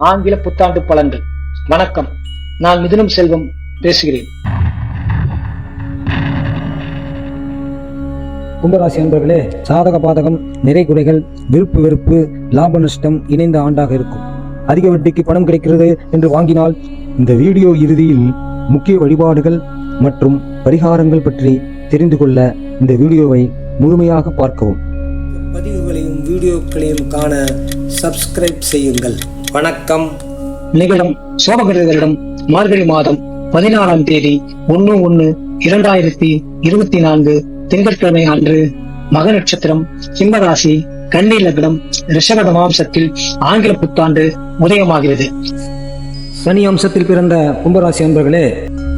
ஆங்கில புத்தாண்டு பலன்கள். வணக்கம், நான் மிதுனம் செல்வம் பேசுகிறேன். கும்பராசி அன்பர்களே, சாதக பாதகம், நிறை குறைகள், விருப்பு வெறுப்பு, லாப நஷ்டம் இணைந்த ஆண்டாக இருக்கும். அதிக வட்டிக்கு பணம் கிடைக்கிறது என்று வாங்கினால் இந்த வீடியோ இறுதியில் முக்கிய வழிபாடுகள் மற்றும் பரிகாரங்கள் பற்றி தெரிந்து கொள்ள இந்த வீடியோவை முழுமையாக பார்க்கவும். பதிவுகளையும் வீடியோக்களையும் காண சப்ஸ்கிரைப் செய்யுங்கள். வணக்கம். நிகழும் சோபகிருதரிடம் மார்கழி மாதம் 14ஆம் தேதி 1/1/2024 திங்கட்கிழமை அன்று மக நட்சத்திரம், சிம்மராசி, கன்னி லக்னம், ரிஷப மாம்சத்தில் ஆங்கில புத்தாண்டு உதயமாகிறது. சனி அம்சத்தில் பிறந்த கும்பராசி அன்பர்களே,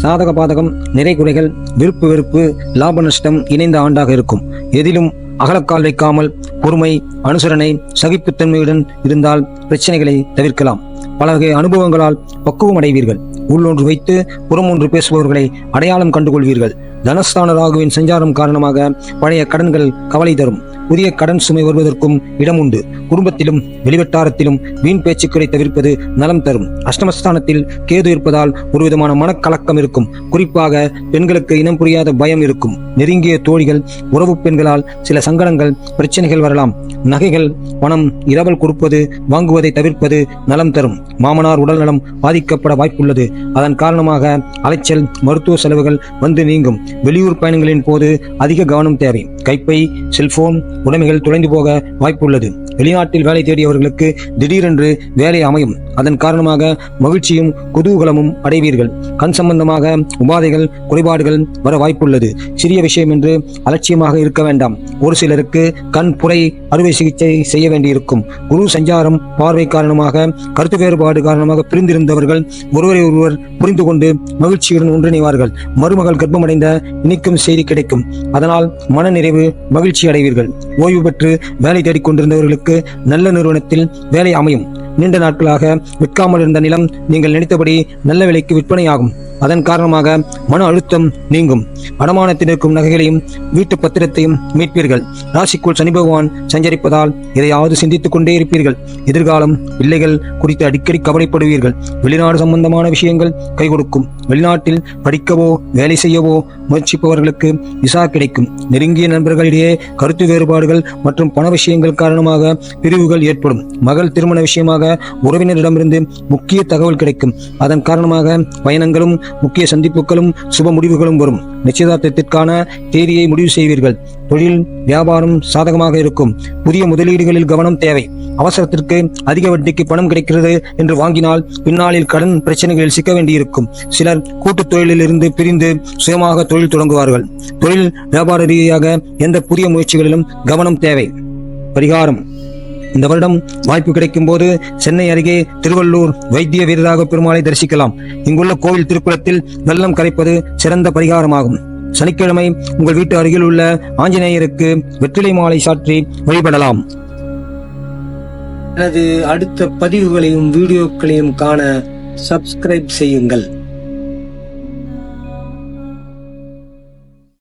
சாதக பாதகம், நிறை குறைகள், விருப்பு வெறுப்பு, லாப நஷ்டம் இணைந்த ஆண்டாக இருக்கும். எதிலும் அகலக்கால் வைக்காமல் பொறுமை, அனுசரணை, சகிப்புத்தன்மையுடன் இருந்தால் பிரச்சனைகளை தவிர்க்கலாம். பல வகை அனுபவங்களால் பக்குவம் அடைவீர்கள். உள்ளொன்று வைத்து புறமொன்று பேசுபவர்களை அடையாளம் கண்டுகொள்வீர்கள். தனஸ்தான ராகுவின் சஞ்சாரம் காரணமாக பழைய கடன்கள் கவலை தரும். புதிய கடன் சுமை வருவதற்கும் இடம் உண்டு. குடும்பத்திலும் வெளிவட்டாரத்திலும் வீண் பேச்சுக்களை தவிர்ப்பது நலம் தரும். அஷ்டமஸ்தானத்தில் கேது இருப்பதால் ஒரு விதமான மனக்கலக்கம் இருக்கும். குறிப்பாக பெண்களுக்கு இனம் புரியாத பயம் இருக்கும். நெருங்கிய தோழிகள், உறவு பெண்களால் சில சங்கடங்கள், பிரச்சனைகள் வரலாம். நகைகள், பணம் இரவல் கொடுப்பது, வாங்குவதை தவிர்ப்பது நலம் தரும். மாமனார் உடல் நலம் பாதிக்கப்பட வாய்ப்புள்ளது. அதன் காரணமாக அலைச்சல், மருத்துவ செலவுகள் வந்து நீங்கும். வெளியூர் பயணங்களின் போது அதிக கவனம் தேவை. கைப்பை, செல்போன், உடைமைகள் தொலைந்து போக வாய்ப்புள்ளது. வெளிநாட்டில் வேலை தேடியவர்களுக்கு திடீரென்று வேலை அமையும். அதன் காரணமாக மகிழ்ச்சியும் குதூகலமும் அடைவீர்கள். கண் சம்பந்தமாக உபாதைகள், குறைபாடுகள் வர வாய்ப்புள்ளது. சிறிய விஷயம் என்று அலட்சியமாக இருக்க வேண்டாம். ஒரு சிலருக்கு கண் புரை அறுவை சிகிச்சை செய்ய வேண்டியிருக்கும். குரு சஞ்சாரம், பார்வை காரணமாக, கருத்து வேறுபாடு காரணமாக பிரிந்திருந்தவர்கள் ஒருவரை ஒருவர் புரிந்து கொண்டு மகிழ்ச்சியுடன் ஒன்றிணைவார்கள். மருமகள் கர்ப்பமடைந்த இனிக்கும் செய்தி கிடைக்கும். அதனால் மன நிறைவு, மகிழ்ச்சி அடைவீர்கள். ஓய்வு பெற்று வேலை தேடிக்கொண்டிருந்தவர்களுக்கு நல்ல நிறுவனத்தில் வேலை அமையும். நீண்ட நாட்களாக விற்காமல் இருந்த நிலம் நீங்கள் நினைத்தபடி நல்ல விலைக்கு விற்பனையாகும். அதன் காரணமாக மன அழுத்தம் நீங்கும். அடமானத்தில் இருக்கும் நகைகளையும் வீட்டு பத்திரத்தையும் மீட்பீர்கள். ராசிக்குள் சனி பகவான் சஞ்சரிப்பதால் எதையாவது சிந்தித்துக் கொண்டே இருப்பீர்கள். எதிர்காலம், பிள்ளைகள் குறித்து அடிக்கடி கவலைப்படுவீர்கள். வெளிநாடு சம்பந்தமான விஷயங்கள் கை கொடுக்கும். வெளிநாட்டில் படிக்கவோ வேலை செய்யவோ முயற்சிப்பவர்களுக்கு விசா கிடைக்கும். நெருங்கிய நண்பர்களிடையே கருத்து வேறுபாடுகள் மற்றும் பண விஷயங்கள் காரணமாக பிரிவுகள் ஏற்படும். மகள் திருமண விஷயமாக உறவினரிடமிருந்து முக்கிய தகவல் கிடைக்கும். அதன் காரணமாக பயணங்களும் முக்கிய சந்திப்புகளும் சுப முடிவுகளும் வரும். நிச்சயதார்த்தத்திற்கான தேதியை முடிவு செய்வீர்கள். தொழில், வியாபாரம் சாதகமாக இருக்கும். புதிய முதலீடுகளில் கவனம் தேவை. அவசரத்திற்கு அதிக வட்டிக்கு பணம் கிடைக்கிறது என்று வாங்கினால் பின்னாளில் கடன் பிரச்சனைகளில் சிக்க வேண்டியிருக்கும். சிலர் கூட்டுத் தொழிலில் இருந்து பிரிந்து சுயமாக தொழில் தொடங்குவார்கள். தொழில் வியாபார ரீதியாக எந்த புதிய முயற்சிகளிலும் கவனம் தேவை. பரிகாரம்: இந்த வருடம் வாய்ப்பு கிடைக்கும் போது சென்னை அருகே திருவள்ளூர் வைத்திய வீரராக பெருமாளை தரிசிக்கலாம். இங்குள்ள கோவில் திருக்குளத்தில் வெள்ளம் கரைப்பது சிறந்த பரிகாரமாகும். சனிக்கிழமை உங்கள் வீட்டு அருகில் உள்ள ஆஞ்சநேயருக்கு வெற்றிலை மாலை சாற்றி வழிபடலாம். எனது அடுத்த பதிவுகளையும் வீடியோக்களையும் காண சப்ஸ்கிரைப் செய்யுங்கள்.